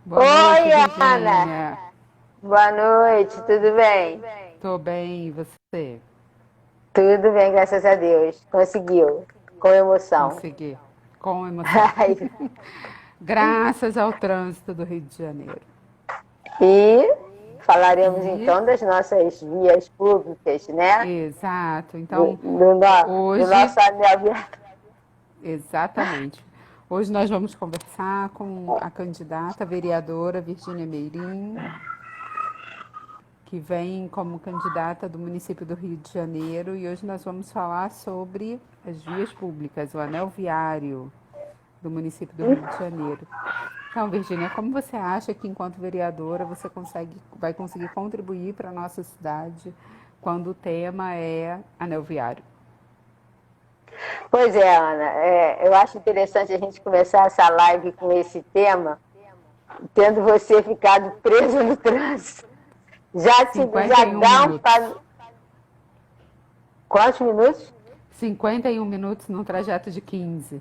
Boa noite, Oi, Ana. Virgínia. Boa noite, tudo bem? Tô bem, e você? Tudo bem, graças a Deus. Conseguiu, com emoção. Consegui. Com emoção. Ai, Graças ao trânsito do Rio de Janeiro. e falaremos E, então das nossas vias públicas, né? exato. Então, Do hoje, nosso anel viário. exatamente. Hoje nós vamos conversar com a candidata vereadora Virgínia Meirim, que vem como candidata do município do Rio de Janeiro. E hoje nós vamos falar sobre as vias públicas, o anel viário do município do Rio de Janeiro. Então, Virgínia, como você acha que, enquanto vereadora, você vai conseguir contribuir para a nossa cidade quando o tema é anel viário? Pois é, Ana, eu acho interessante a gente começar essa live com esse tema, tendo você ficado preso no trânsito. Já 51 dá minutos. quantos minutos? 51 minutos num trajeto de 15.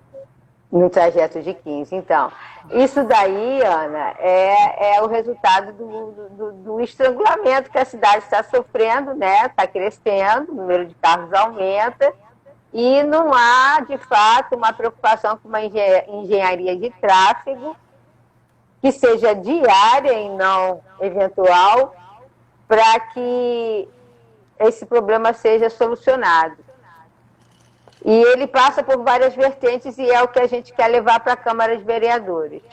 No trajeto de 15. Então, isso daí, Ana, é o resultado do estrangulamento que a cidade está sofrendo, né? Está crescendo, o número de carros aumenta, e não há, de fato, uma preocupação com uma engenharia de tráfego que seja diária e não eventual, para que esse problema seja solucionado. E ele passa por várias vertentes e é o que a gente quer levar para a Câmara de Vereadores.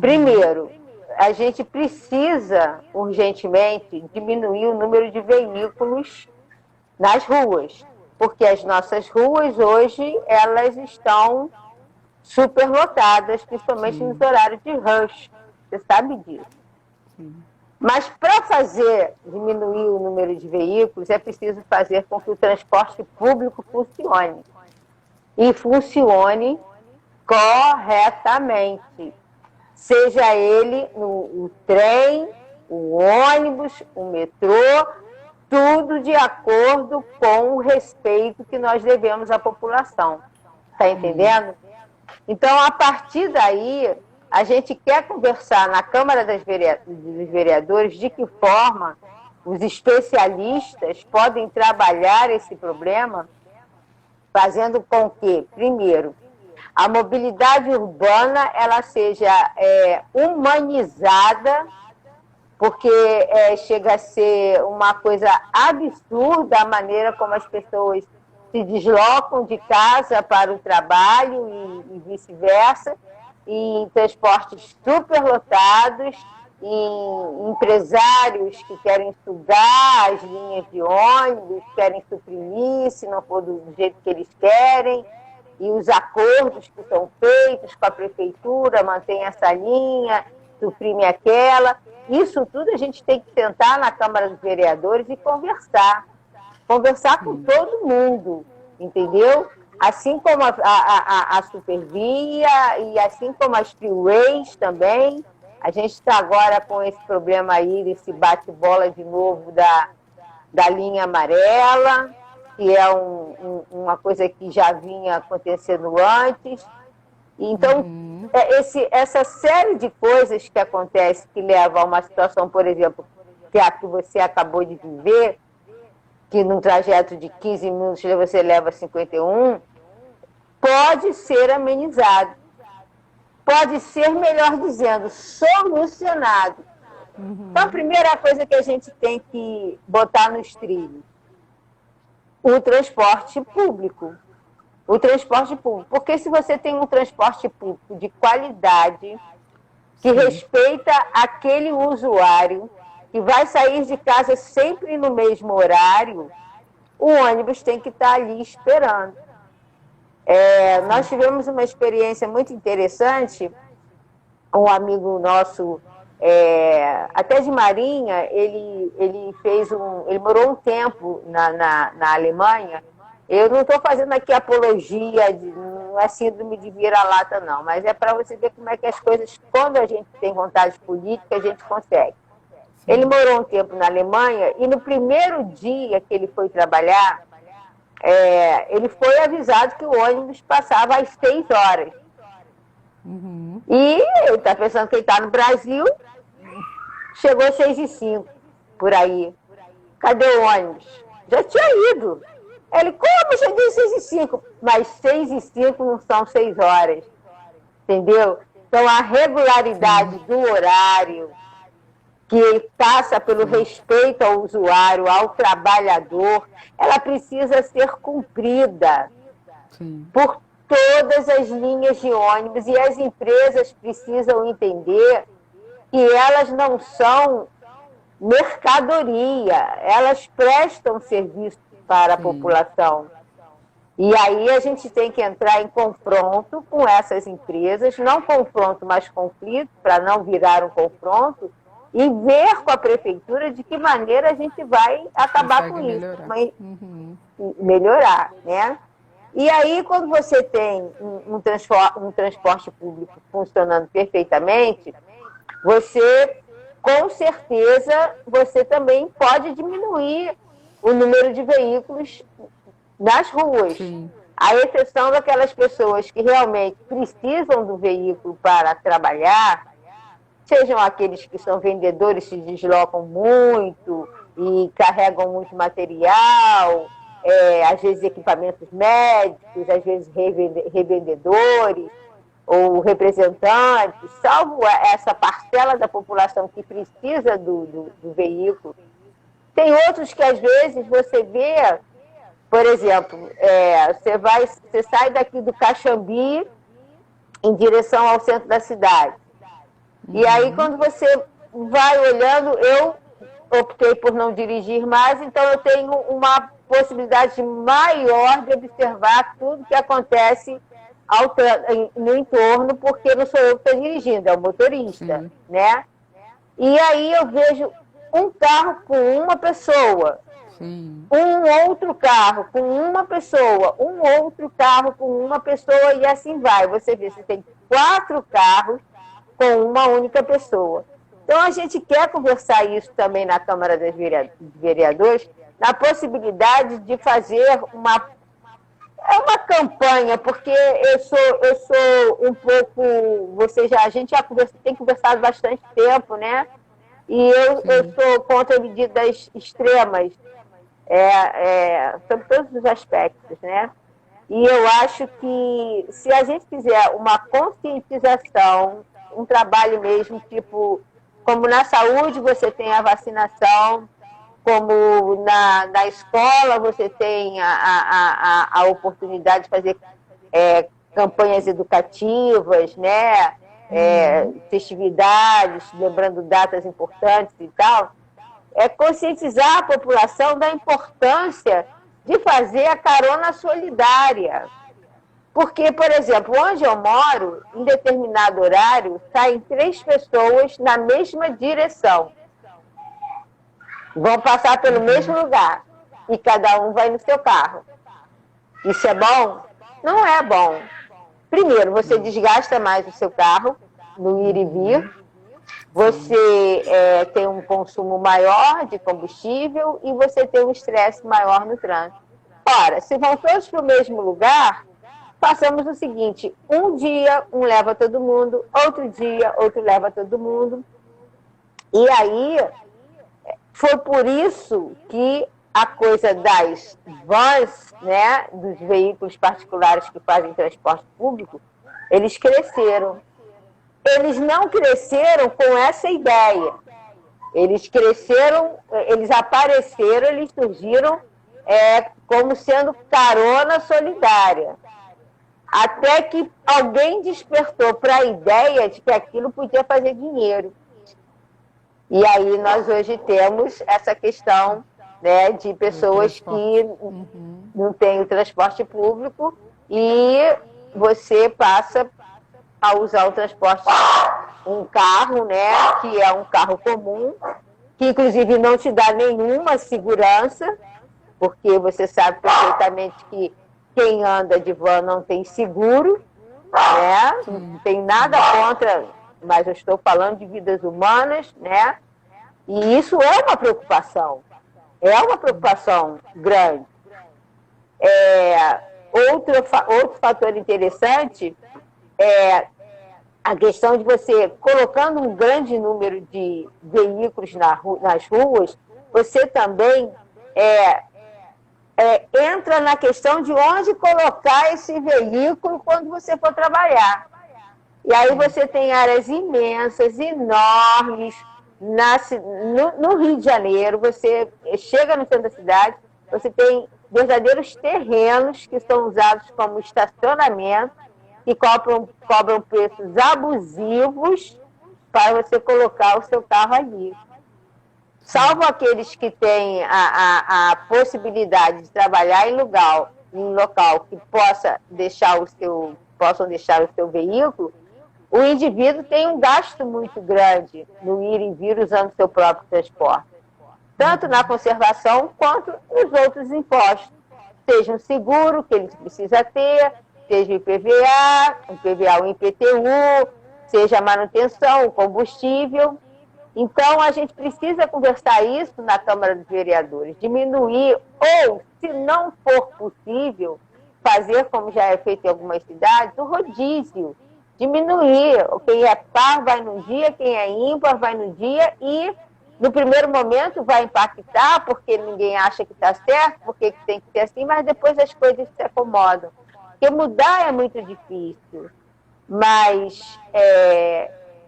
Primeiro, a gente precisa urgentemente diminuir o número de veículos nas ruas, porque as nossas ruas hoje elas estão superlotadas, principalmente nos Sim, horários de rush. Você sabe disso. sim. Mas para fazer diminuir o número de veículos, é preciso fazer com que o transporte público funcione. E funcione corretamente. Seja ele o trem, o ônibus, o metrô, tudo de acordo com o respeito que nós devemos à população. Está entendendo? Então, a partir daí, a gente quer conversar na Câmara dos Vereadores de que forma os especialistas podem trabalhar esse problema, fazendo com que, primeiro, a mobilidade urbana ela seja humanizada, porque chega a ser uma coisa absurda a maneira como as pessoas se deslocam de casa para o trabalho e vice-versa, em transportes superlotados, em empresários que querem sugar as linhas de ônibus, querem suprimir, se não for do jeito que eles querem, e os acordos que são feitos com a prefeitura, mantém essa linha, suprime aquela. Isso tudo a gente tem que sentar na Câmara dos Vereadores e conversar com todo mundo, entendeu? Assim como a Supervia e assim como as freeways também. A gente está agora com esse problema aí, desse bate-bola de novo da linha amarela, que é uma coisa que já vinha acontecendo antes. Então, essa série de coisas que acontece que leva a uma situação, por exemplo, que é a que você acabou de viver, que num trajeto de 15 minutos você leva 51, pode ser amenizado. Pode ser, melhor dizendo, solucionado. Então, a primeira coisa que a gente tem que botar nos trilhos, o transporte público. O transporte público. Porque se você tem um transporte público de qualidade, que respeita aquele usuário, que vai sair de casa sempre no mesmo horário, o ônibus tem que estar ali esperando. Nós tivemos uma experiência muito interessante, um amigo nosso, até de Marinha, ele morou um tempo na Alemanha. Eu não estou fazendo aqui apologia, não é síndrome de vira-lata, não, mas é para você ver como é que as coisas, quando a gente tem vontade política, a gente consegue. Ele morou um tempo na Alemanha e no primeiro dia que ele foi trabalhar, ele foi avisado que o ônibus passava às 6 horas. E ele está pensando que ele está no Brasil, chegou 6h05, por aí. Cadê o ônibus? Já tinha ido. Ele, como? Cheguei 6h05. Mas 6h05 não são 6 horas. Entendeu? Então, a regularidade do horário, que passa pelo respeito ao usuário, ao trabalhador, ela precisa ser cumprida por todas as linhas de ônibus, e as empresas precisam entender que elas não são mercadoria, elas prestam serviço para a população. E aí a gente tem que entrar em confronto com essas empresas, não confronto, mas conflito, para não virar um confronto, e ver com a prefeitura de que maneira a gente vai acabar com isso. Melhorar, né? E aí, quando você tem um transporte público funcionando perfeitamente, você, com certeza, você também pode diminuir o número de veículos nas ruas. Sim. À exceção daquelas pessoas que realmente precisam do veículo para trabalhar, sejam aqueles que são vendedores, se deslocam muito e carregam muito material, às vezes equipamentos médicos, às vezes revendedores ou representantes, salvo essa parcela da população que precisa do veículo. Tem outros que às vezes você vê, por exemplo, você sai daqui do Caxambi em direção ao centro da cidade. E aí, quando você vai olhando, eu optei por não dirigir mais, então eu tenho uma possibilidade maior de observar tudo que acontece no entorno, porque não sou eu que estou dirigindo, é o motorista, né? E aí eu vejo um carro com uma pessoa, um outro carro com uma pessoa, um outro carro com uma pessoa, e assim vai. Você vê, você tem 4 carros com uma única pessoa. Então, a gente quer conversar isso também na Câmara dos Vereadores, na possibilidade de fazer uma campanha, porque eu sou um pouco, a gente já tem conversado bastante tempo, né? E eu sou contra medidas extremas, sobre todos os aspectos, né? E eu acho que se a gente fizer uma conscientização, um trabalho mesmo, tipo, como na saúde você tem a vacinação, como na escola você tem a oportunidade de fazer campanhas educativas, né? Festividades, lembrando datas importantes e tal, conscientizar a população da importância de fazer a carona solidária. Porque, por exemplo, onde eu moro, em determinado horário, saem 3 pessoas na mesma direção. Vão passar pelo mesmo lugar. E cada um vai no seu carro. Isso é bom? Não é bom. Primeiro, você desgasta mais o seu carro no ir e vir. Você tem um consumo maior de combustível e você tem um estresse maior no trânsito. Ora, se vão todos para o mesmo lugar, façamos o seguinte: um dia um leva todo mundo, outro dia outro leva todo mundo. E aí, foi por isso que a coisa das vans, né, dos veículos particulares que fazem transporte público, eles cresceram. Eles não cresceram com essa ideia. Eles cresceram, eles apareceram, eles surgiram como sendo carona solidária. Até que alguém despertou para a ideia de que aquilo podia fazer dinheiro. E aí nós hoje temos essa questão, né, de pessoas que não têm o transporte público e você passa a usar o transporte, um carro, né, que é um carro comum, que inclusive não te dá nenhuma segurança, porque você sabe perfeitamente que quem anda de van não tem seguro, né? Não tem nada contra, mas eu estou falando de vidas humanas, né? E isso é uma preocupação grande. Outro fator interessante é a questão de você, colocando um grande número de veículos nas ruas, você também entra na questão de onde colocar esse veículo quando você for trabalhar. E aí você tem áreas imensas, enormes. No Rio de Janeiro, você chega no centro da cidade, você tem verdadeiros terrenos que são usados como estacionamento, que cobram preços abusivos para você colocar o seu carro ali. Salvo aqueles que têm a possibilidade de trabalhar em local que possam deixar o seu veículo, o indivíduo tem um gasto muito grande no ir e vir usando o seu próprio transporte, tanto na conservação quanto nos outros impostos, seja um seguro que ele precisa ter, seja o IPVA, o IPTU, seja a manutenção, o combustível. Então, a gente precisa conversar isso na Câmara dos Vereadores, diminuir, ou, se não for possível, fazer, como já é feito em algumas cidades, o rodízio. Diminuir. Quem é par vai num dia, quem é ímpar vai no dia e, no primeiro momento, vai impactar, porque ninguém acha que está certo, porque tem que ser assim, mas depois as coisas se acomodam. Porque mudar é muito difícil, mas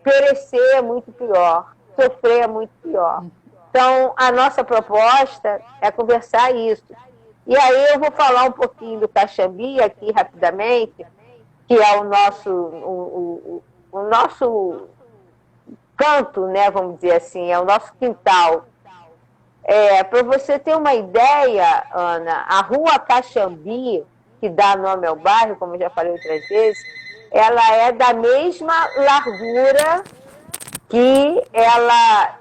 perecer é muito pior, sofrer é muito pior. Então, a nossa proposta é conversar isso. E aí eu vou falar um pouquinho do Caxambi aqui rapidamente, que é o nosso canto, né, vamos dizer assim, é o nosso quintal. Para você ter uma ideia, Ana, a Rua Caxambi, que dá nome ao bairro, como eu já falei outras vezes, ela é da mesma largura que ela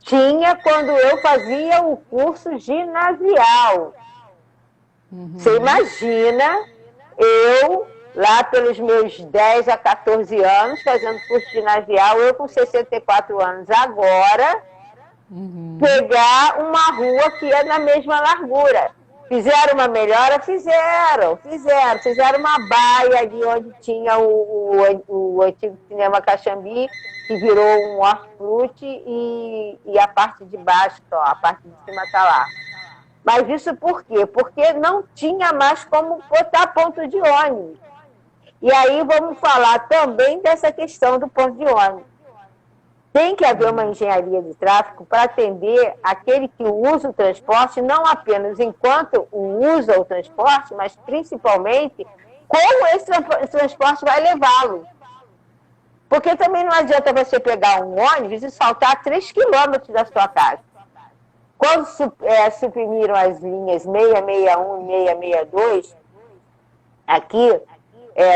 tinha quando eu fazia o curso ginasial. Você imagina, eu, lá pelos meus 10 a 14 anos, fazendo curso ginasial, eu com 64 anos agora, pegar uma rua que é na mesma largura. Fizeram uma melhora? Fizeram uma baia ali onde tinha o antigo cinema Caxambi, que virou um hortifruti, e a parte de baixo, a parte de cima está lá. Mas isso por quê? Porque não tinha mais como botar ponto de ônibus. E aí vamos falar também dessa questão do ponto de ônibus. Tem que haver uma engenharia de tráfego para atender aquele que usa o transporte, não apenas enquanto usa o transporte, mas principalmente como esse transporte vai levá-lo. Porque também não adianta você pegar um ônibus e saltar 3 quilômetros da sua casa. Quando suprimiram as linhas 661 e 662, aqui,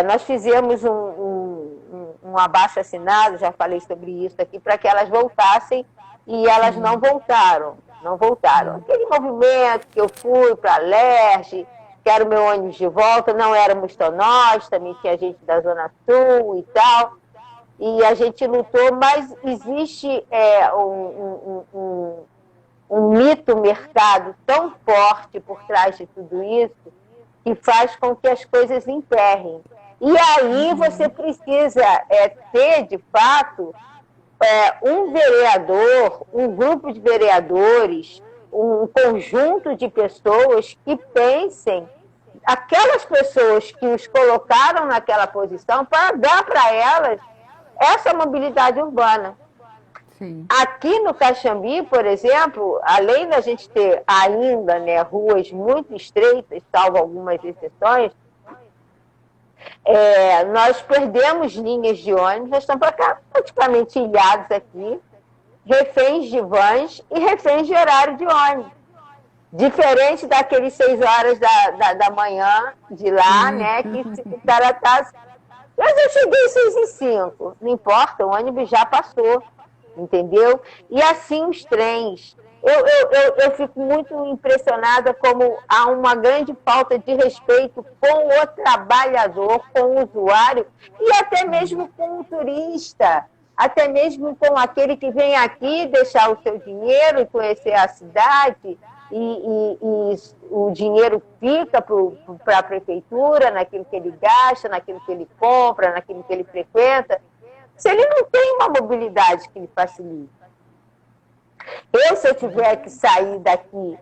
nós fizemos um abaixo-assinado, já falei sobre isso aqui, para que elas voltassem, e elas não voltaram. Aquele movimento que eu fui para a Lerge, quero meu ônibus de volta, não éramos só nós, também tinha gente da Zona Sul e tal, e a gente lutou, mas existe um mito mercado tão forte por trás de tudo isso, que faz com que as coisas emperrem. E aí você precisa ter, de fato, um vereador, um grupo de vereadores, um conjunto de pessoas que pensem aquelas pessoas que os colocaram naquela posição para dar para elas essa mobilidade urbana. Sim. Aqui no Caxambi, por exemplo, além da gente ter ainda, né, ruas muito estreitas, salvo algumas exceções, nós perdemos linhas de ônibus, nós estamos praticamente ilhados aqui, reféns de vans e reféns de horário de ônibus. Diferente daqueles 6 horas da manhã de lá, né, que o cara tá... Mas eu cheguei 6h05, não importa, o ônibus já passou, entendeu? E assim os trens. Eu fico muito impressionada como há uma grande falta de respeito com o trabalhador, com o usuário e até mesmo com o turista, até mesmo com aquele que vem aqui deixar o seu dinheiro e conhecer a cidade, e o dinheiro fica para a prefeitura, naquilo que ele gasta, naquilo que ele compra, naquilo que ele frequenta. se ele não tem uma mobilidade que lhe facilite. Se eu tiver que sair daqui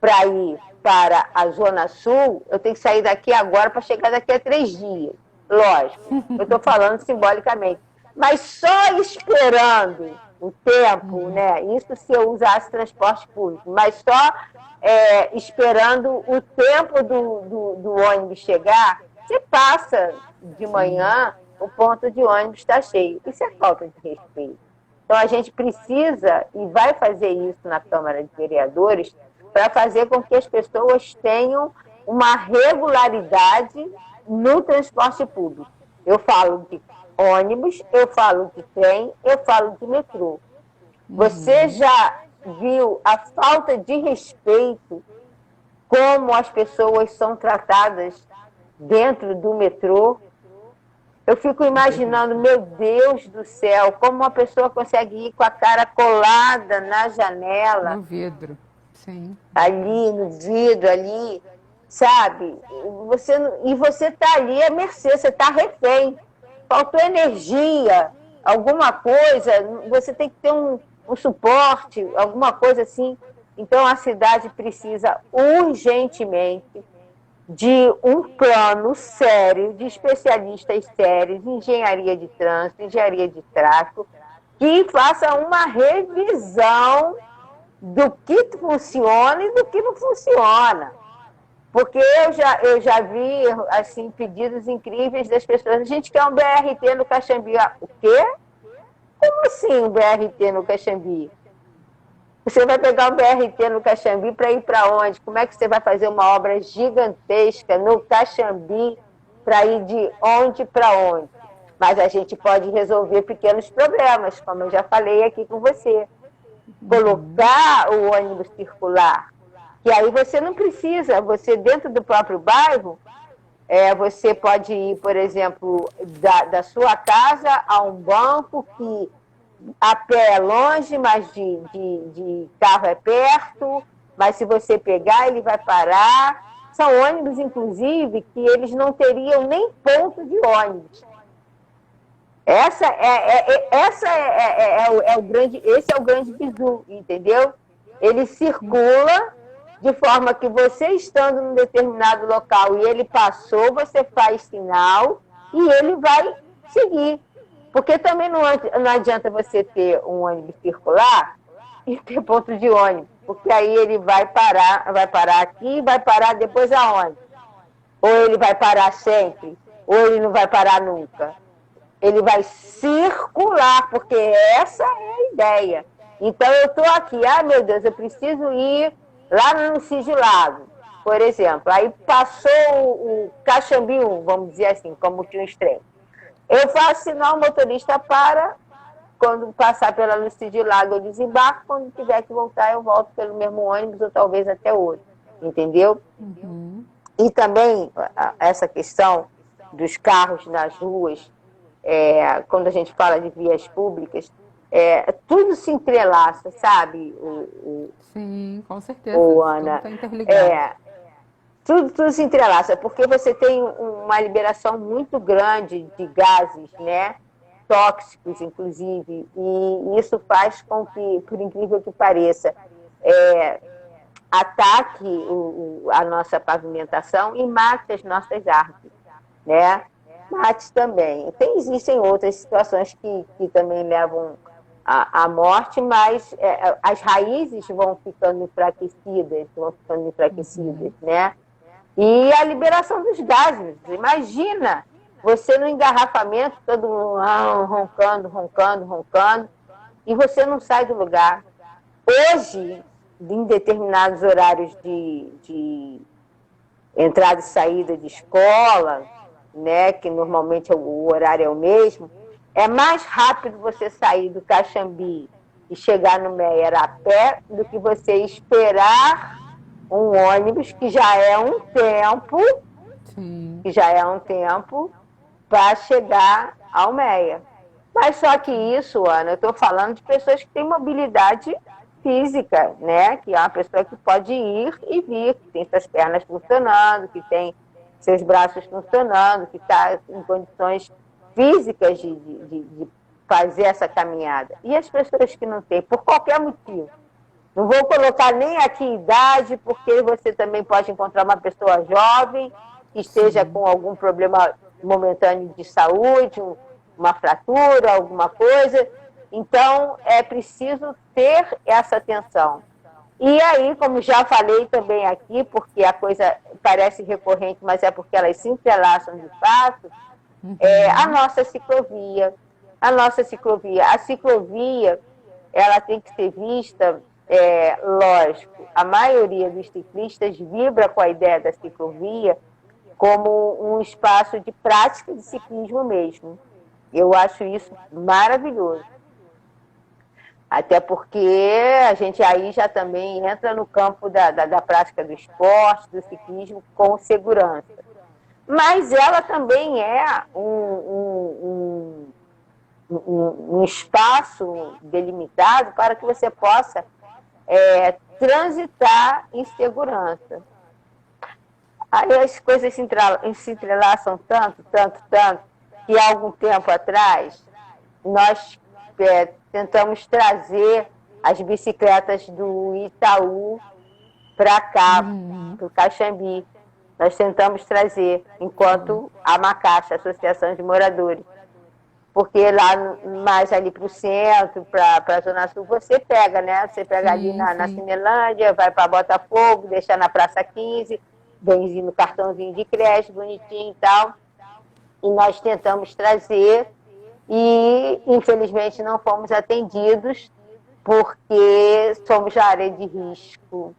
para ir para a Zona Sul, eu tenho que sair daqui agora para chegar daqui a 3 dias. Lógico, eu estou falando simbolicamente. Mas só esperando o tempo, né? Isso se eu usasse transporte público, mas só esperando o tempo do ônibus chegar, você passa de manhã, o ponto de ônibus está cheio. Isso é falta de respeito. Então a gente precisa, e vai fazer isso na Câmara de Vereadores, para fazer com que as pessoas tenham uma regularidade no transporte público. Eu falo de ônibus, eu falo de trem, eu falo de metrô. Você já viu a falta de respeito como as pessoas são tratadas dentro do metrô? Eu fico imaginando, meu Deus do céu, como uma pessoa consegue ir com a cara colada na janela. No vidro, sim. Ali, no vidro, ali, sabe? E você está ali à mercê, você está refém. Faltou energia, alguma coisa, você tem que ter um suporte, alguma coisa assim. Então, a cidade precisa urgentemente de um plano sério, de especialistas sérios, de engenharia de trânsito, engenharia de tráfego, que faça uma revisão do que funciona e do que não funciona. Porque eu já vi assim, pedidos incríveis das pessoas. A gente quer um BRT no Caxambi. O quê? Como assim um BRT no Caxambi? Você vai pegar um BRT no Caxambi para ir para onde? Como é que você vai fazer uma obra gigantesca no Caxambi para ir de onde para onde? Mas a gente pode resolver pequenos problemas, como eu já falei aqui com você. Colocar o ônibus circular, que aí você não precisa, você dentro do próprio bairro, você pode ir, por exemplo, da sua casa a um banco que a pé é longe, mas de carro é perto, mas se você pegar, ele vai parar. São ônibus, inclusive, que eles não teriam nem ponto de ônibus. Esse é o grande bizu, entendeu? Ele circula de forma que você estando num determinado local e ele passou, você faz sinal e ele vai seguir. Porque também não adianta você ter um ônibus circular e ter ponto de ônibus, porque aí ele vai parar aqui e vai parar depois aonde? Ou ele vai parar sempre, ou ele não vai parar nunca. Ele vai circular, porque essa é a ideia. Então, eu estou aqui, meu Deus, eu preciso ir lá no Sigilado, por exemplo. Aí passou o Caxambi 1, vamos dizer assim, como tinha os trens. Eu faço sinal, o motorista para, quando passar pela Lucide Lago, eu desembarco, quando tiver que voltar, eu volto pelo mesmo ônibus, ou talvez até outro, entendeu? Uhum. E também, essa questão dos carros nas ruas, quando a gente fala de vias públicas, tudo se entrelaça, sabe? Sim, com certeza. Ana, tudo está interligado. Tudo se entrelaça, porque você tem uma liberação muito grande de gases, né? Tóxicos, inclusive, e isso faz com que, por incrível que pareça, ataque a nossa pavimentação e mate as nossas árvores, né? Mate também. Existem outras situações que também levam à morte, mas as raízes vão ficando enfraquecidas, né? E a liberação dos gases. Imagina você no engarrafamento, todo mundo roncando, e você não sai do lugar. Hoje, em determinados horários de entrada e saída de escola, né, que normalmente o horário é o mesmo, é mais rápido você sair do Caxambi e chegar no Meier a pé do que você esperar um ônibus que já é um tempo para chegar ao Meier. Mas só que isso, Ana, eu estou falando de pessoas que têm mobilidade física, né? Que é uma pessoa que pode ir e vir, que tem suas pernas funcionando, que tem seus braços funcionando, que está em condições físicas de fazer essa caminhada. E as pessoas que não têm, por qualquer motivo. Não vou colocar nem aqui idade, porque você também pode encontrar uma pessoa jovem que esteja com algum problema momentâneo de saúde, uma fratura, alguma coisa. Então, é preciso ter essa atenção. E aí, como já falei também aqui, porque a coisa parece recorrente, mas é porque elas se entrelaçam de fato, a nossa ciclovia. A ciclovia, ela tem que ser vista, lógico, a maioria dos ciclistas vibra com a ideia da ciclovia como um espaço de prática de ciclismo mesmo. Eu acho isso maravilhoso. Até porque a gente aí já também entra no campo da prática do esporte, do ciclismo com segurança. Mas ela também é um espaço delimitado para que você possa transitar em segurança. Aí as coisas se entrelaçam tanto, que há algum tempo atrás nós tentamos trazer as bicicletas do Itaú para cá, para o Caxambi. Nós tentamos trazer, enquanto a Macaxa, Associação de Moradores. Porque lá mais ali para o centro, para a Zona Sul, você pega, né? Você pega ali na Cinelândia, vai para Botafogo, deixa na Praça 15, vem no cartãozinho de creche, bonitinho e tal. E nós tentamos trazer e, infelizmente, não fomos atendidos porque somos área de risco.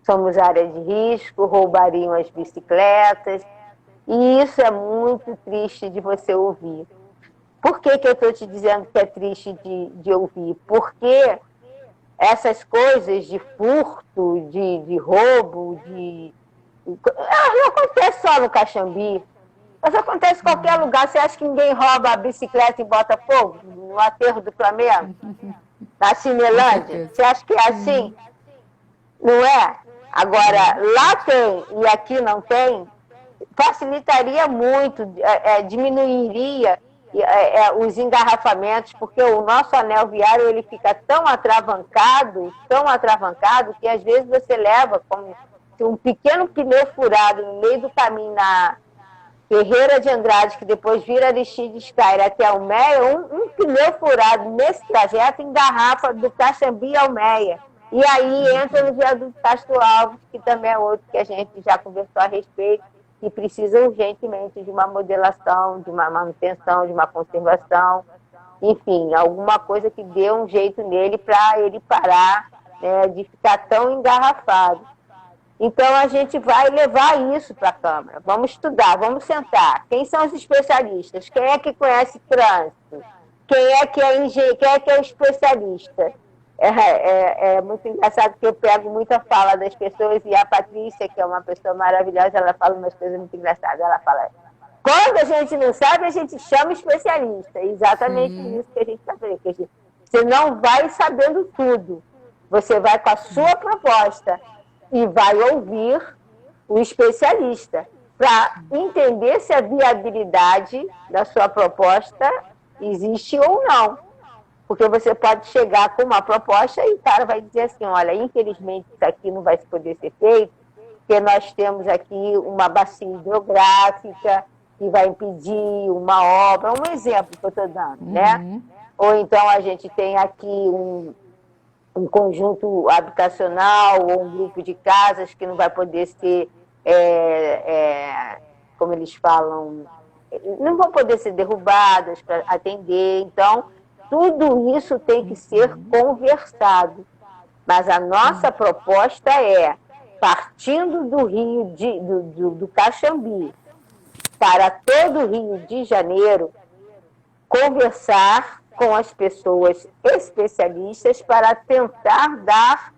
Somos área de risco, roubariam as bicicletas. E isso é muito triste de você ouvir. Por que eu estou te dizendo que é triste de ouvir? Porque essas coisas de furto, de roubo, não acontece só no Caxambi, mas acontece em qualquer lugar. Você acha que ninguém rouba a bicicleta e bota fogo no aterro do Flamengo? Na Cinelândia? Você acha que é assim? Não é? Agora, lá tem e aqui não tem, facilitaria muito, diminuiria os engarrafamentos, porque o nosso anel viário ele fica tão atravancado, que às vezes você leva como um pequeno pneu furado no meio do caminho na Ferreira de Andrade, que depois vira Aristides Caire até Almeia, um pneu furado nesse trajeto engarrafa do Caxambi ao Almeia. E aí entra no viaduto Castro Alves, que também é outro que a gente já conversou a respeito, que precisa urgentemente de uma modelação, de uma manutenção, de uma conservação, enfim, alguma coisa que dê um jeito nele para ele parar, né, de ficar tão engarrafado. Então, a gente vai levar isso para a Câmara. Vamos estudar, vamos sentar. Quem são os especialistas? Quem é que conhece trânsito? Quem é que é especialista? É muito engraçado que eu pego muita fala das pessoas e a Patrícia, que é uma pessoa maravilhosa, ela fala umas coisas muito engraçadas. Ela fala, quando a gente não sabe, a gente chama especialista. É exatamente isso que a gente está fazendo. Você não vai sabendo tudo. Você vai com a sua proposta e vai ouvir o especialista para entender se a viabilidade da sua proposta existe ou não. Porque você pode chegar com uma proposta e o cara vai dizer assim, olha, infelizmente isso aqui não vai poder ser feito, porque nós temos aqui uma bacia hidrográfica que vai impedir uma obra, um exemplo que eu estou dando, né? Ou então a gente tem aqui um conjunto habitacional ou um grupo de casas que não vai poder ser, como eles falam, não vão poder ser derrubadas para atender, então tudo isso tem que ser conversado. Mas a nossa proposta é, partindo do Rio do Caxambi para todo o Rio de Janeiro, conversar com as pessoas especialistas para tentar dar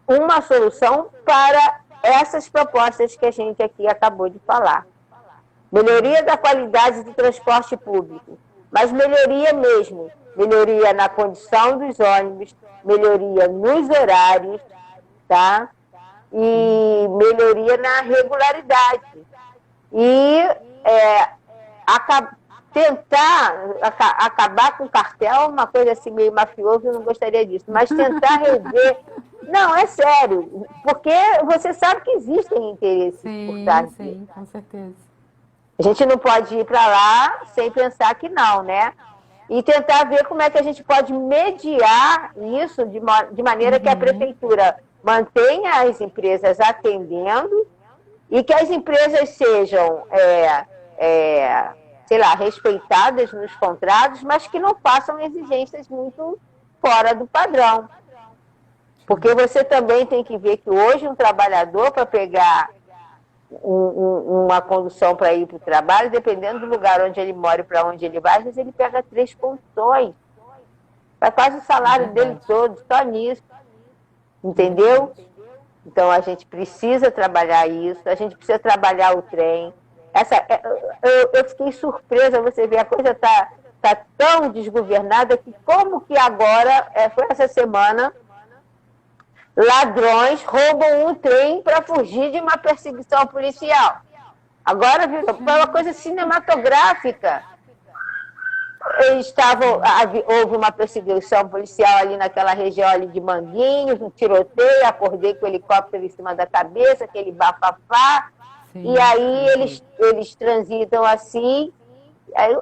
uma solução para essas propostas que a gente aqui acabou de falar. Melhoria da qualidade do transporte público, mas melhoria mesmo. Melhoria na condição dos ônibus, melhoria nos horários, tá? E melhoria na regularidade. E tentar acabar com o cartel, uma coisa assim meio mafioso, eu não gostaria disso, mas tentar rever. Não, é sério, porque você sabe que existem interesses por trás disso. Sim, com certeza. A gente não pode ir para lá sem pensar que não, né? E tentar ver como é que a gente pode mediar isso de maneira que a prefeitura mantenha as empresas atendendo e que as empresas sejam, sei lá, respeitadas nos contratos, mas que não façam exigências muito fora do padrão. Porque você também tem que ver que hoje um trabalhador, para pegar uma condução para ir para o trabalho, dependendo do lugar onde ele mora e para onde ele vai, às vezes ele pega 3 conduções. Vai quase o salário dele todo, só nisso. Entendeu? Então a gente precisa trabalhar isso, a gente precisa trabalhar o trem. Eu fiquei surpresa, você vê, a coisa tá tão desgovernada que como que agora, foi essa semana, ladrões roubam um trem para fugir de uma perseguição policial. Agora foi uma coisa cinematográfica. Houve uma perseguição policial ali naquela região ali de Manguinhos, um tiroteio, acordei com o helicóptero em cima da cabeça, aquele bafafá. Sim, e aí eles transitam assim, aí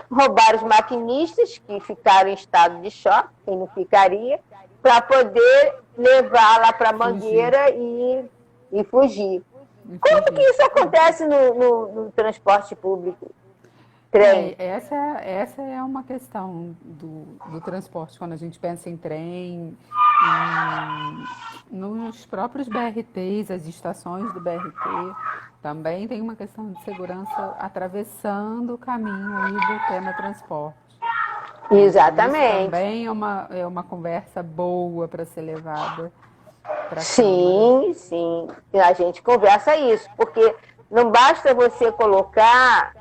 roubaram os maquinistas, que ficaram em estado de choque, quem não ficaria, para poder levar lá para a Mangueira e fugir. Como que isso acontece no transporte público? Trem. Essa é uma questão do transporte, quando a gente pensa em trem, nos próprios BRTs, as estações do BRT, também tem uma questão de segurança atravessando o caminho aí do tema transporte. Exatamente. Isso também é uma conversa boa para ser levada para a Câmara. Sim. A gente conversa isso, porque não basta você colocar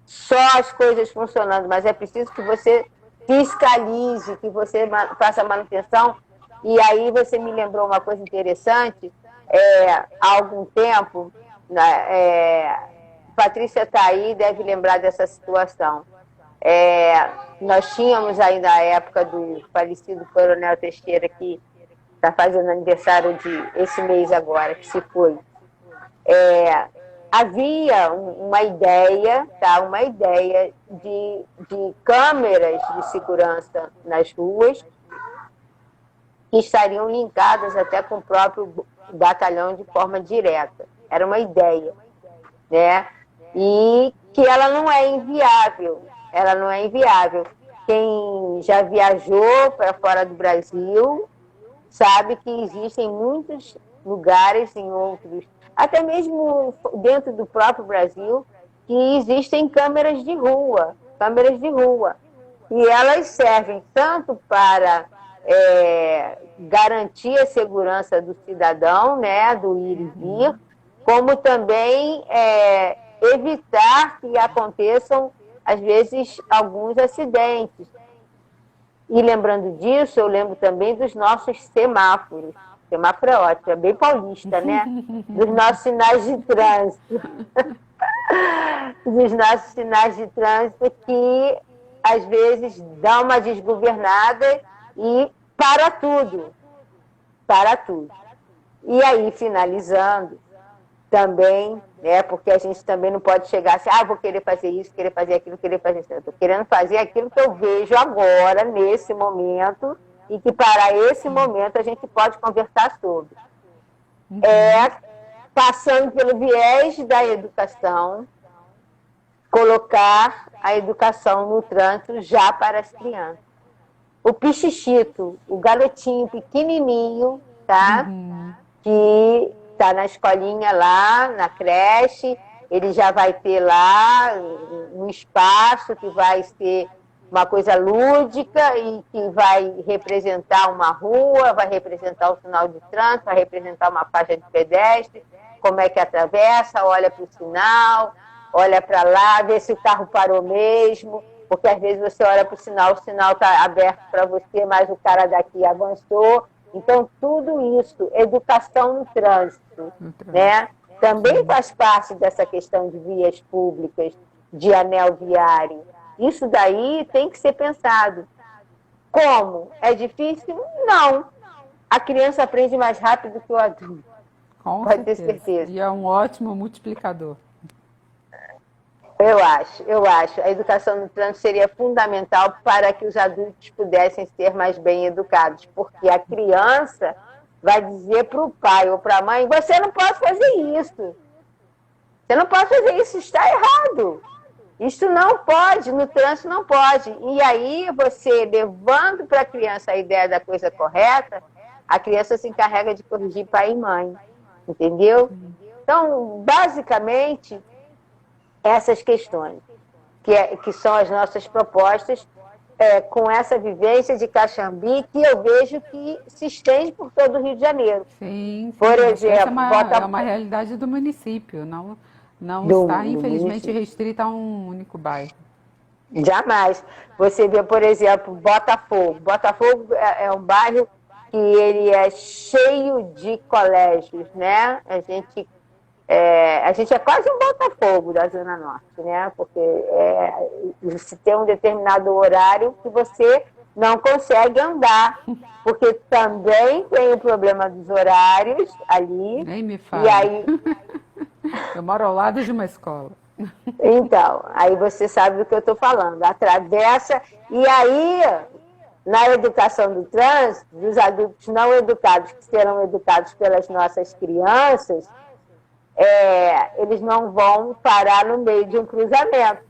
só as coisas funcionando, mas é preciso que você fiscalize, que você faça manutenção. E aí você me lembrou uma coisa interessante, há algum tempo, Patrícia está aí, deve lembrar dessa situação. Nós tínhamos aí na época do falecido Coronel Teixeira, que está fazendo aniversário esse mês agora, que se foi. Havia uma ideia de câmeras de segurança nas ruas que estariam linkadas até com o próprio batalhão de forma direta. Era uma ideia, né? E que ela não é inviável. Quem já viajou para fora do Brasil sabe que existem muitos lugares em outros, até mesmo dentro do próprio Brasil, que existem câmeras de rua. E elas servem tanto para garantir a segurança do cidadão, né, do ir e vir, como também evitar que aconteçam, às vezes, alguns acidentes. E lembrando disso, eu lembro também dos nossos semáforos. Semáforo é ótimo, é bem paulista, né? Dos nossos sinais de trânsito. Dos nossos sinais de trânsito que, às vezes, dá uma desgovernada e para tudo. E aí, finalizando, também, né, porque a gente também não pode chegar assim, vou querer fazer isso, querer fazer aquilo, querer fazer isso. Eu estou querendo fazer aquilo que eu vejo agora, nesse momento, e que para esse momento a gente pode conversar sobre. Passando pelo viés da educação, colocar a educação no trânsito já para as crianças. O pichichito, o garotinho pequenininho, tá? Que está na escolinha lá, na creche, ele já vai ter lá um espaço que vai ser uma coisa lúdica e que vai representar uma rua, vai representar o sinal de trânsito, vai representar uma faixa de pedestre, como é que atravessa, olha para o sinal, olha para lá, vê se o carro parou mesmo, porque às vezes você olha para o sinal está aberto para você, mas o cara daqui avançou. Então, tudo isso, educação no trânsito, né? também faz parte dessa questão de vias públicas, de anel viário. Isso daí tem que ser pensado. Como? É difícil? Não. A criança aprende mais rápido que o adulto. Com Pode ter certeza. certeza. E é um ótimo multiplicador. Eu acho. A educação no trânsito seria fundamental para que os adultos pudessem ser mais bem educados, porque a criança vai dizer para o pai ou para a mãe, você não pode fazer isso. Você não pode fazer isso, está errado. Isso não pode, no trânsito não pode. E aí você, levando para a criança a ideia da coisa correta, a criança se encarrega de corrigir pai e mãe. Entendeu? Então, basicamente, essas questões, que são as nossas propostas, com essa vivência de Caxambi, que eu vejo que se estende por todo o Rio de Janeiro. Sim, Por essa exemplo, é uma realidade do município, não está, infelizmente, restrita a um único bairro. Jamais. Você vê, por exemplo, Botafogo. Botafogo é um bairro que ele é cheio de colégios, né? A gente é quase um Botafogo da Zona Norte, né? Porque se tem um determinado horário que você não consegue andar, porque também tem o problema dos horários ali. Nem me fala. E aí... Eu moro ao lado de uma escola. Então, aí você sabe do que eu estou falando. Atravessa, e aí, na educação do trânsito, dos adultos não educados, que serão educados pelas nossas crianças, eles não vão parar no meio de um cruzamento.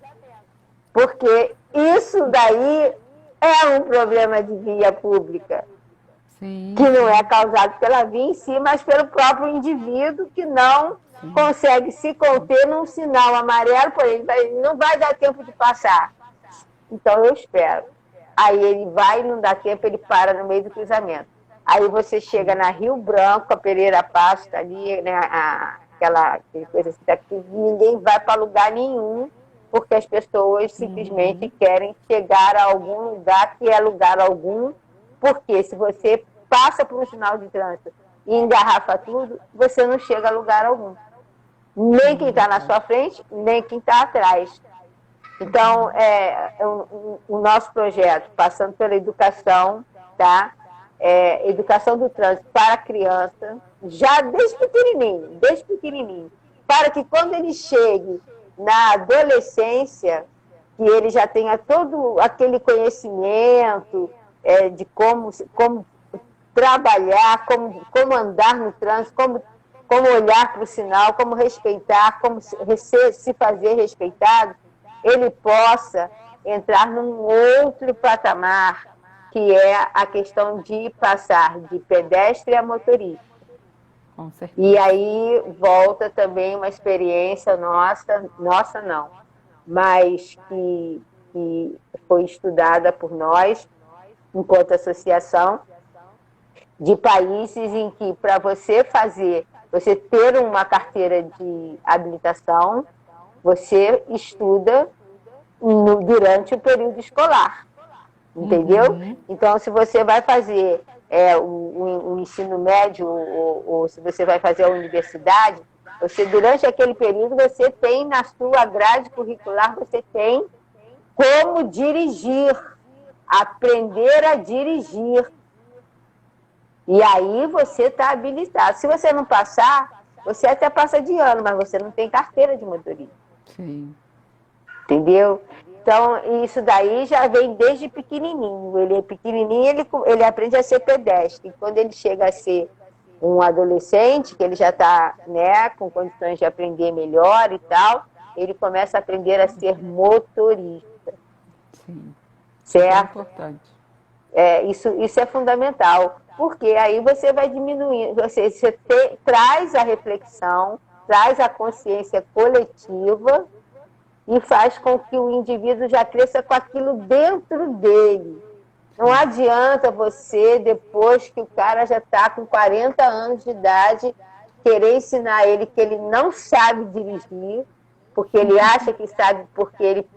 Porque isso daí é um problema de via pública. Sim. Que não é causado pela via em si, mas pelo próprio indivíduo que não consegue se conter num sinal amarelo, porém não vai dar tempo de passar. Então eu espero. Aí ele vai, não dá tempo, ele para no meio do cruzamento. Aí você chega na Rio Branco, a Pereira Pasta ali, né, aquela coisa assim, que ninguém vai para lugar nenhum, porque as pessoas simplesmente querem chegar a algum lugar que é lugar algum, porque se você passa por um sinal de trânsito e engarrafa tudo, você não chega a lugar algum. Nem quem está na sua frente, nem quem está atrás. Então, o nosso projeto, passando pela educação, tá? Educação do trânsito para a criança, já desde pequenininho, para que quando ele chegue na adolescência, que ele já tenha todo aquele conhecimento de como trabalhar, como andar no trânsito, como olhar para o sinal, como respeitar, como se fazer respeitado, ele possa entrar num outro patamar, que é a questão de passar de pedestre a motorista. Com certeza. E aí volta também uma experiência nossa não, mas que foi estudada por nós, enquanto associação, de países em que, para você ter uma carteira de habilitação, você estuda durante o período escolar, entendeu? Então, se você vai fazer o ensino médio ou se você vai fazer a universidade, durante aquele período, você tem na sua grade curricular, você tem como dirigir, aprender a dirigir. E aí você está habilitado. Se você não passar, você até passa de ano, mas você não tem carteira de motorista. Sim. Entendeu? Então, isso daí já vem desde pequenininho. Ele é pequenininho, ele aprende a ser pedestre. E quando ele chega a ser um adolescente, que ele já está, né, com condições de aprender melhor e tal, ele começa a aprender a ser motorista. Sim. Certo? É importante. Isso é fundamental, porque aí você vai diminuindo, você traz a reflexão, traz a consciência coletiva e faz com que o indivíduo já cresça com aquilo dentro dele. Não adianta você, depois que o cara já está com 40 anos de idade, querer ensinar ele que ele não sabe dirigir, porque ele acha que sabe, porque ele...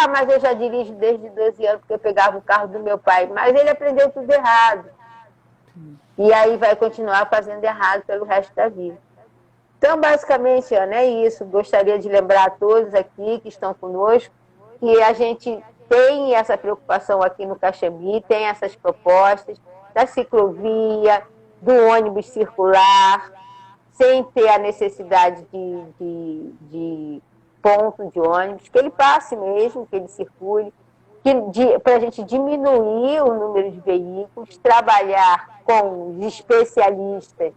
mas eu já dirijo desde 12 anos, porque eu pegava o carro do meu pai. Mas ele aprendeu tudo errado. E aí vai continuar fazendo errado pelo resto da vida. Então, basicamente, Ana, é isso. Gostaria de lembrar a todos aqui que estão conosco que a gente tem essa preocupação aqui no Caxambi, tem essas propostas da ciclovia, do ônibus circular, sem ter a necessidade de ponto de ônibus, que ele passe mesmo, que ele circule, para a gente diminuir o número de veículos, trabalhar com os especialistas,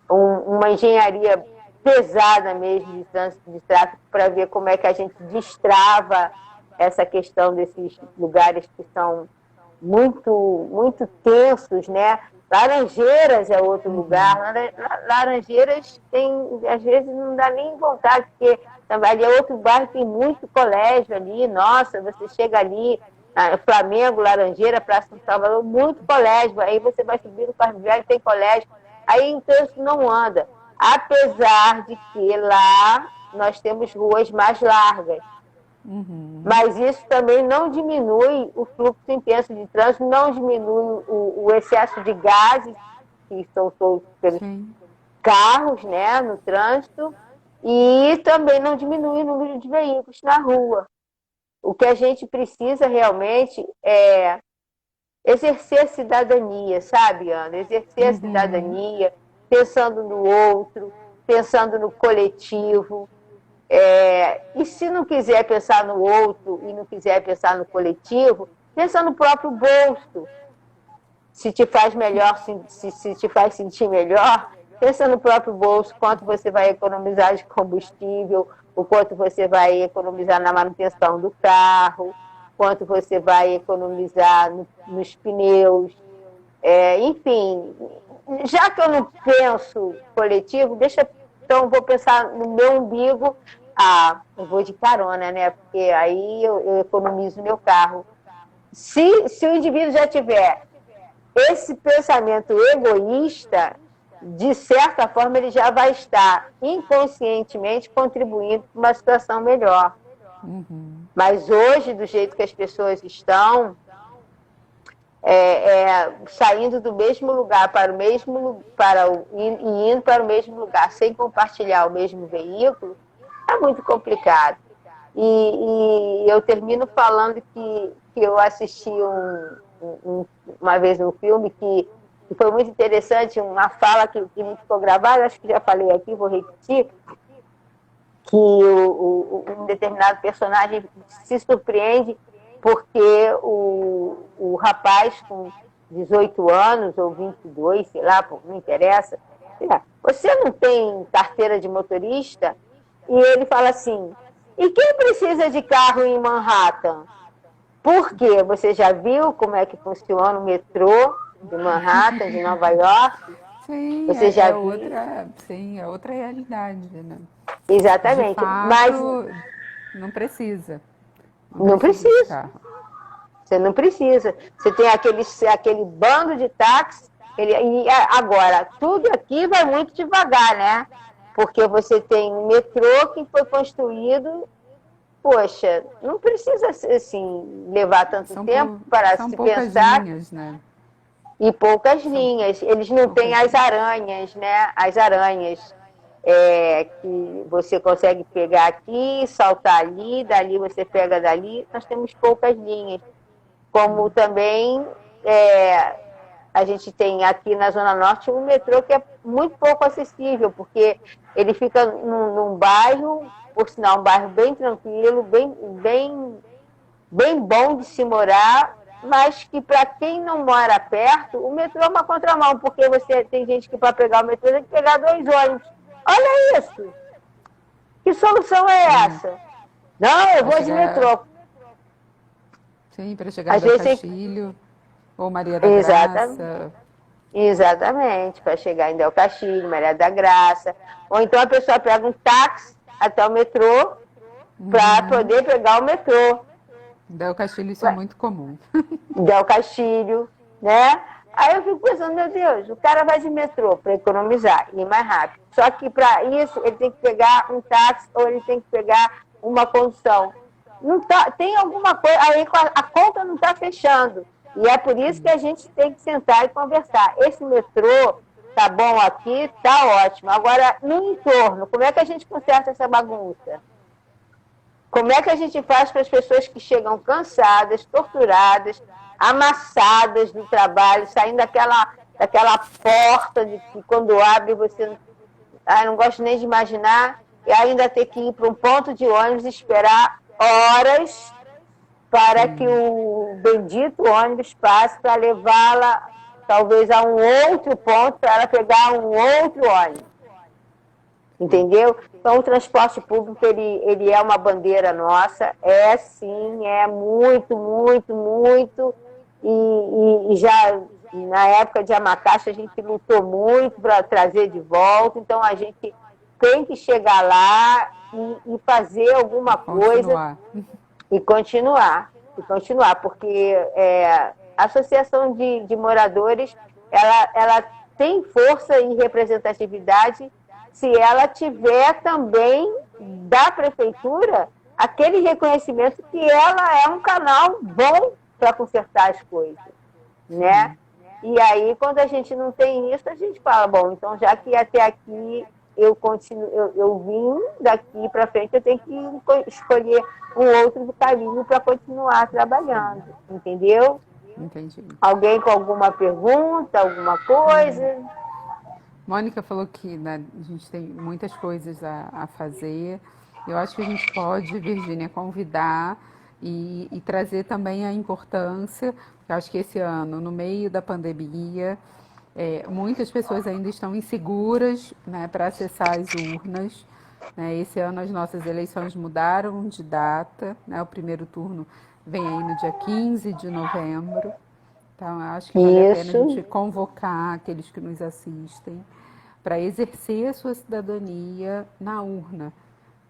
uma engenharia pesada mesmo de trânsito de tráfego, para ver como é que a gente destrava essa questão desses lugares que são muito, muito tensos, né? Laranjeiras é outro lugar. Laranjeiras tem, às vezes não dá nem vontade, porque ali é outro bairro, tem muito colégio ali. Nossa, você chega ali, Flamengo, Laranjeira, Praça São Salvador, muito colégio. Aí você vai subir no Carmo Velho, tem colégio. Aí então isso não anda. Apesar de que lá nós temos ruas mais largas. Mas isso também não diminui o fluxo intenso de trânsito, não diminui o excesso de gases que são soltos pelos carros, né, no trânsito, e também não diminui o número de veículos na rua. O que a gente precisa realmente é exercer a cidadania, sabe, Ana? Exercer a cidadania, pensando no outro, pensando no coletivo. E se não quiser pensar no outro e não quiser pensar no coletivo, pensa no próprio bolso. Se te faz melhor, se te faz sentir melhor, pensa no próprio bolso, quanto você vai economizar de combustível, o quanto você vai economizar na manutenção do carro, quanto você vai economizar nos pneus. Enfim, já que eu não penso coletivo, então vou pensar no meu umbigo. Eu vou de carona, né? Porque aí eu economizo meu carro. Se o indivíduo já tiver esse pensamento egoísta, de certa forma ele já vai estar inconscientemente contribuindo para uma situação melhor. Mas hoje, do jeito que as pessoas estão, saindo do mesmo lugar e indo para o mesmo lugar sem compartilhar o mesmo veículo, é muito complicado. E eu termino falando que eu assisti uma vez um filme que foi muito interessante, uma fala que me ficou gravada, acho que já falei aqui, vou repetir, que um determinado personagem se surpreende porque o rapaz com 18 anos ou 22, sei lá, não interessa, você não tem carteira de motorista? E ele fala assim, e quem precisa de carro em Manhattan? Por quê? Você já viu como é que funciona o metrô de Manhattan, de Nova York? Sim, Você já viu? É outra realidade, né? Exatamente. De fato, Mas não precisa. Não precisa. Você não precisa. Você tem aquele bando de táxi. E agora, tudo aqui vai muito devagar, né? Porque você tem um metrô que foi construído. Poxa, não precisa assim, levar tanto tempo para se pensar. Linhas, né? E poucas linhas. Eles não têm as aranhas, né? As aranhas que você consegue pegar aqui, saltar ali, dali você pega dali. Nós temos poucas linhas. Como também a gente tem aqui na Zona Norte um metrô que é muito pouco acessível, porque ele fica num bairro, por sinal, um bairro bem tranquilo, bem bom de se morar, mas que para quem não mora perto, o metrô é uma contramão, porque tem gente que para pegar o metrô tem que pegar 2 ônibus. Olha isso! Que solução é essa? Não, eu vou de metrô. Sim, para chegar do Castilho ou Maria da Graça. Exatamente, para chegar em Del Castilho, Maria da Graça. Ou então a pessoa pega um táxi até o metrô para poder pegar o metrô. Del Castilho, isso é muito comum. Del Castilho, né? Aí eu fico pensando, meu Deus, o cara vai de metrô para economizar e ir mais rápido. Só que para isso ele tem que pegar um táxi ou ele tem que pegar uma condução. Não tá, tem alguma coisa, aí a conta não está fechando. E é por isso que a gente tem que sentar e conversar. Esse metrô, tá bom aqui, tá ótimo. Agora, no entorno, como é que a gente conserta essa bagunça? Como é que a gente faz para as pessoas que chegam cansadas, torturadas, amassadas do trabalho, saindo daquela porta de que quando abre você não gosto nem de imaginar, e ainda ter que ir para um ponto de ônibus e esperar horas para que o bendito ônibus passe para levá-la talvez a um outro ponto para ela pegar um outro ônibus. Entendeu? Então, o transporte público, ele é uma bandeira nossa, sim, é muito, muito, muito, e já na época de Amacaxa a gente lutou muito para trazer de volta, então a gente tem que chegar lá e fazer alguma coisa e continuar, porque a Associação de Moradores, ela tem força e representatividade se ela tiver também da prefeitura aquele reconhecimento que ela é um canal bom para consertar as coisas, né? E aí, quando a gente não tem isso, a gente fala, bom, então já que até aqui eu vim, daqui para frente eu tenho que escolher um outro caminho para continuar trabalhando, entendeu? Entendi. Alguém com alguma pergunta, alguma coisa? Mônica falou que, né, a gente tem muitas coisas a fazer. Eu acho que a gente pode, Virgínia, convidar e trazer também a importância. Eu acho que esse ano, no meio da pandemia, muitas pessoas ainda estão inseguras, né, para acessar as urnas. Né? Esse ano as nossas eleições mudaram de data, né? O primeiro turno vem aí no dia 15 de novembro. Então, eu acho que vale a pena a gente convocar aqueles que nos assistem para exercer a sua cidadania na urna.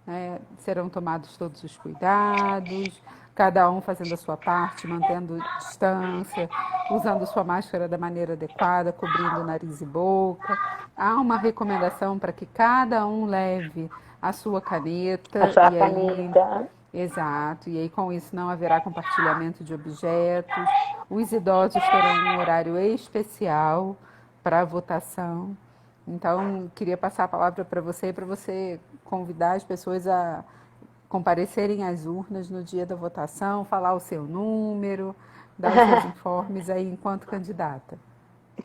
Né? Serão tomados todos os cuidados, cada um fazendo a sua parte, mantendo distância, usando sua máscara da maneira adequada, cobrindo nariz e boca. Há uma recomendação para que cada um leve a sua caneta. A sua caneta. Exato, e aí com isso não haverá compartilhamento de objetos. Os idosos terão um horário especial para a votação. Então, queria passar a palavra para você convidar as pessoas a comparecerem às urnas no dia da votação, falar o seu número, dar os seus informes aí enquanto candidata.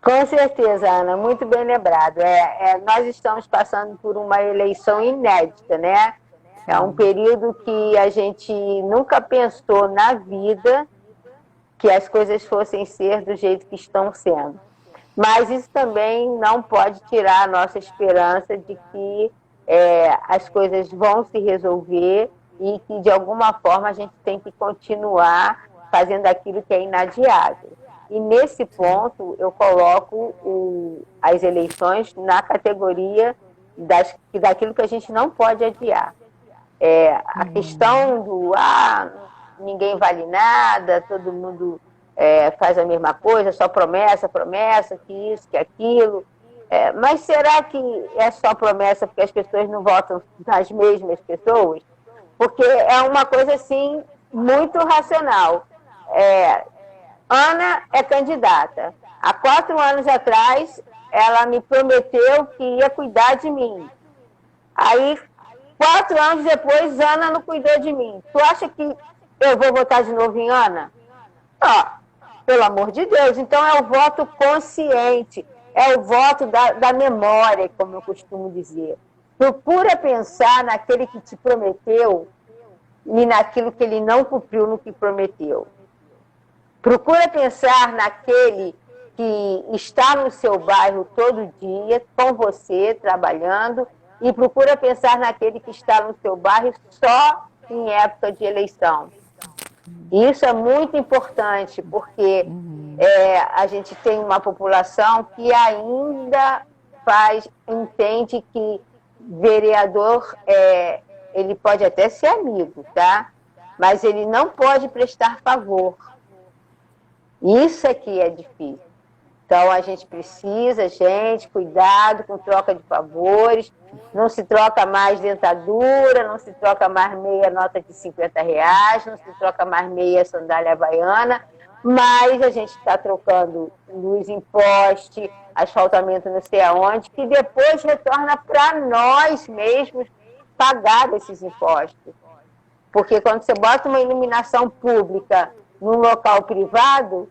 Com certeza, Ana, muito bem lembrado. Nós estamos passando por uma eleição inédita, né? É um período que a gente nunca pensou na vida que as coisas fossem ser do jeito que estão sendo. Mas isso também não pode tirar a nossa esperança de que as coisas vão se resolver e que, de alguma forma, a gente tem que continuar fazendo aquilo que é inadiável. E, nesse ponto, eu coloco as eleições na categoria daquilo que a gente não pode adiar. A questão do ninguém vale nada, todo mundo faz a mesma coisa, só promessa, que isso, que aquilo. Mas será que é só promessa porque as pessoas não votam nas mesmas pessoas? Porque é uma coisa, assim, muito racional. Ana é candidata. Há 4 anos atrás, ela me prometeu que ia cuidar de mim. Aí, 4 anos depois, Ana não cuidou de mim. Tu acha que eu vou votar de novo em Ana? Pelo amor de Deus. Então, é o voto consciente, é o voto da memória, como eu costumo dizer. Procura pensar naquele que te prometeu e naquilo que ele não cumpriu no que prometeu. Procura pensar naquele que está no seu bairro todo dia, com você, trabalhando, e procura pensar naquele que está no seu bairro só em época de eleição. Isso é muito importante, porque a gente tem uma população que ainda entende que vereador, ele pode até ser amigo, tá? Mas ele não pode prestar favor. Isso é que é difícil. Então, a gente precisa, cuidado com troca de favores, não se troca mais dentadura, não se troca mais meia nota de R$50, não se troca mais meia sandália havaiana, mas a gente está trocando luz em poste, asfaltamento não sei aonde, que depois retorna para nós mesmos pagar esses impostos. Porque quando você bota uma iluminação pública num local privado,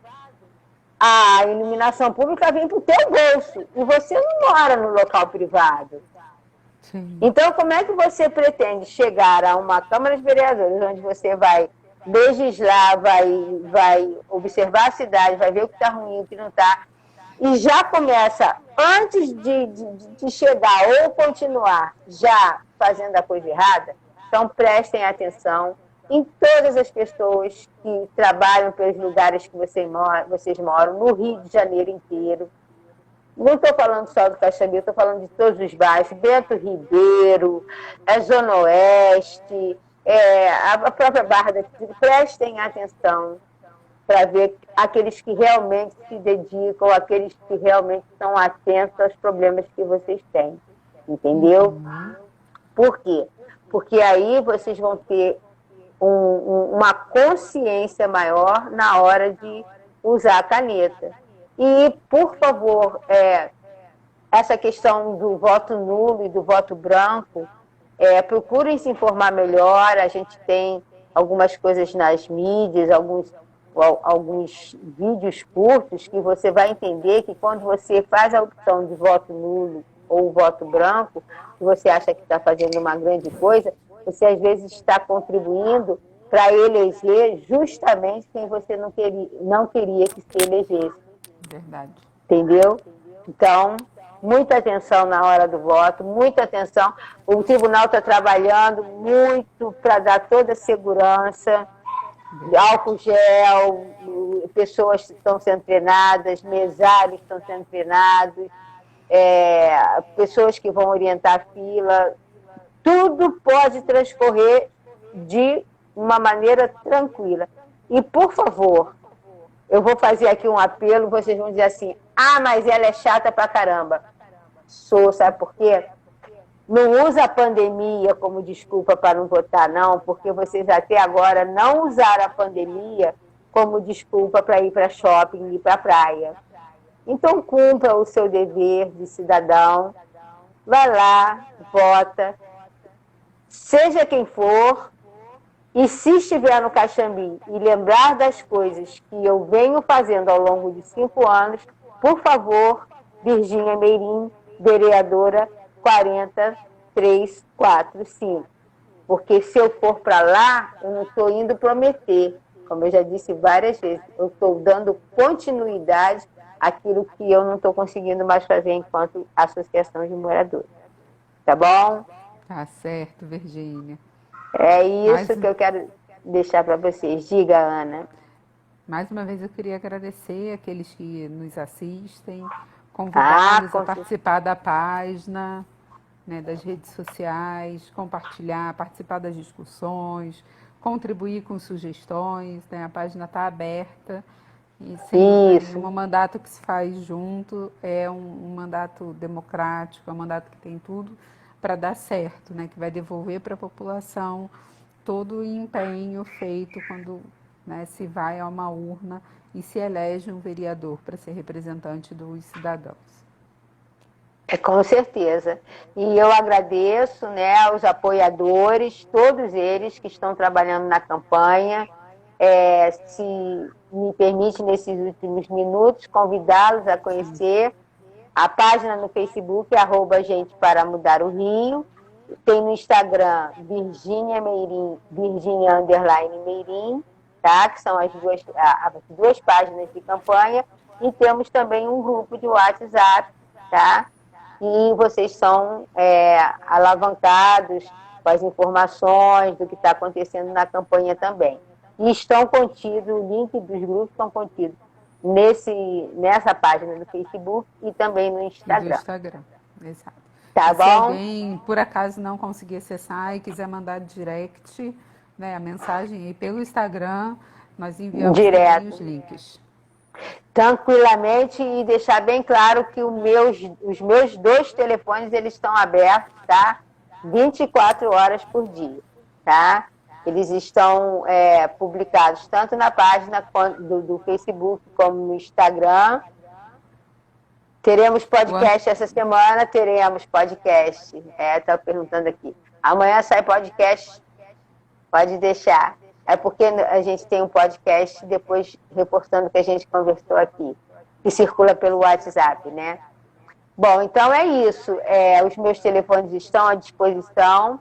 a iluminação pública vem para o teu bolso e você não mora no local privado. Sim. Então, como é que você pretende chegar a uma Câmara de Vereadores, onde você vai legislar, vai observar a cidade, vai ver o que está ruim, o que não está, e já começa, antes de chegar ou continuar já fazendo a coisa errada? Então, prestem atenção em todas as pessoas que trabalham pelos lugares que vocês moram, no Rio de Janeiro inteiro. Não estou falando só do Caxambi, estou falando de todos os bairros, Bento Ribeiro, a Zona Oeste, a própria Barra da Tijuca. Prestem atenção para ver aqueles que realmente se dedicam, aqueles que realmente estão atentos aos problemas que vocês têm. Entendeu? Por quê? Porque aí vocês vão ter uma consciência maior na hora de usar a caneta. E, por favor, essa questão do voto nulo e do voto branco, procurem se informar melhor. A gente tem algumas coisas nas mídias, alguns vídeos curtos que você vai entender que quando você faz a opção de voto nulo ou voto branco, você acha que está fazendo uma grande coisa, você às vezes está contribuindo para eleger justamente quem você não queria que se elegesse. Verdade. Entendeu? Então, muita atenção na hora do voto, muita atenção. O tribunal está trabalhando muito para dar toda a segurança, álcool gel, pessoas estão sendo treinadas, mesários estão sendo treinados, pessoas que vão orientar a fila. Tudo pode transcorrer de uma maneira tranquila. E, por favor, eu vou fazer aqui um apelo, vocês vão dizer assim, mas ela é chata pra caramba. Sabe por quê? Não usa a pandemia como desculpa para não votar, não, porque vocês até agora não usaram a pandemia como desculpa para ir para shopping e para praia. Então, cumpra o seu dever de cidadão, vai lá, vota, seja quem for. E se estiver no Caxambi e lembrar das coisas que eu venho fazendo ao longo de 5 anos, por favor, Virgínia Meirim, vereadora 40345. Porque se eu for para lá, eu não estou indo prometer. Como eu já disse várias vezes, eu estou dando continuidade àquilo que eu não estou conseguindo mais fazer enquanto associação de moradores. Tá bom? Tá certo, Virgínia. É isso que eu quero deixar para vocês. Diga, Ana. Mais uma vez eu queria agradecer aqueles que nos assistem, convidá-los a participar da página, né, das redes sociais, compartilhar, participar das discussões, contribuir com sugestões, né? A página está aberta e sempre um mandato que se faz junto é um mandato democrático, é um mandato que tem tudo para dar certo, né? Que vai devolver para a população todo o empenho feito quando, né, se vai a uma urna e se elege um vereador para ser representante dos cidadãos. Com certeza. E eu agradeço, né, aos apoiadores, todos eles que estão trabalhando na campanha. Se me permite, nesses últimos minutos, convidá-los a conhecer a página no Facebook, @Gente para Mudar o Rio. Tem no Instagram, Virgínia Meirim, Virgínia_Meirim, tá? Que são as duas páginas de campanha. E temos também um grupo de WhatsApp, tá? E vocês são alavancados com as informações do que está acontecendo na campanha também. E estão contidos, o link dos grupos estão contidos nessa página do Facebook e também no Instagram. Do Instagram, exato. Tá bom? Se alguém, por acaso, não conseguir acessar e quiser mandar direct, né, a mensagem aí pelo Instagram, nós enviamos direto os links. Tranquilamente, e deixar bem claro que os meus 2 telefones eles estão abertos, tá? 24 horas por dia, tá? Eles estão publicados tanto na página do Facebook como no Instagram. Teremos podcast essa semana? Teremos podcast. Está perguntando aqui. Amanhã sai podcast? Pode deixar. É porque a gente tem um podcast depois reportando o que a gente conversou aqui, que circula pelo WhatsApp, né? Bom, então é isso. Os meus telefones estão à disposição.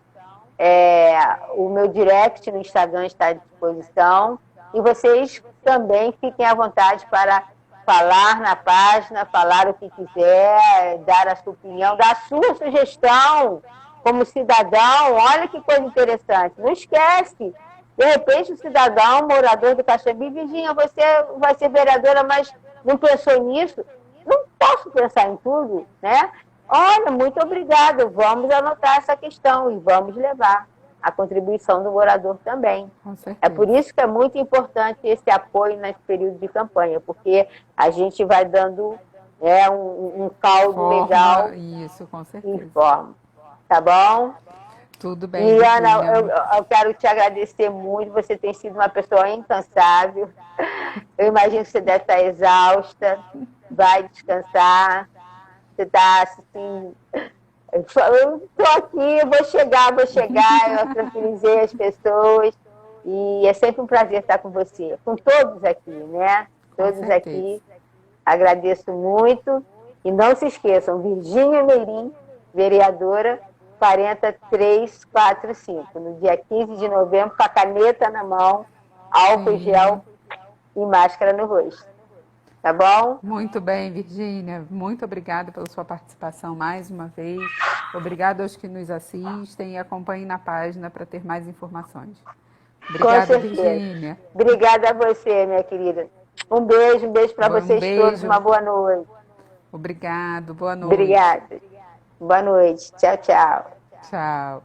O meu direct no Instagram está à disposição. E vocês também fiquem à vontade para falar na página, falar o que quiser, dar a sua opinião, dar a sua sugestão como cidadão. Olha que coisa interessante. Não esquece. De repente, o cidadão, morador do Caxambi, Virgínia, você vai ser vereadora, mas não pensou nisso? Não posso pensar em tudo, né? Olha, muito obrigada, vamos anotar essa questão e vamos levar a contribuição do morador também. É por isso que é muito importante esse apoio nesse período de campanha, porque a gente vai dando um caldo legal. Isso, com certeza. E forma. Tá bom? Tudo bem. E, Ana, eu quero te agradecer muito. Você tem sido uma pessoa incansável. Eu imagino que você deve estar exausta. Vai descansar. Você está assim. Eu estou aqui, vou chegar. Eu tranquilizei as pessoas. E é sempre um prazer estar com você. Com todos aqui, né? Todos aqui. Agradeço muito. E não se esqueçam, Virgínia Meirim, vereadora 40345, no dia 15 de novembro, com a caneta na mão, álcool gel e máscara no rosto. Tá bom? Muito bem, Virgínia. Muito obrigada pela sua participação mais uma vez. Obrigada aos que nos assistem e acompanhem na página para ter mais informações. Obrigada, Virgínia. Obrigada a você, minha querida. Um beijo para vocês todos. Uma boa noite. Obrigado, boa noite. Obrigada. Boa noite. Tchau, tchau. Tchau.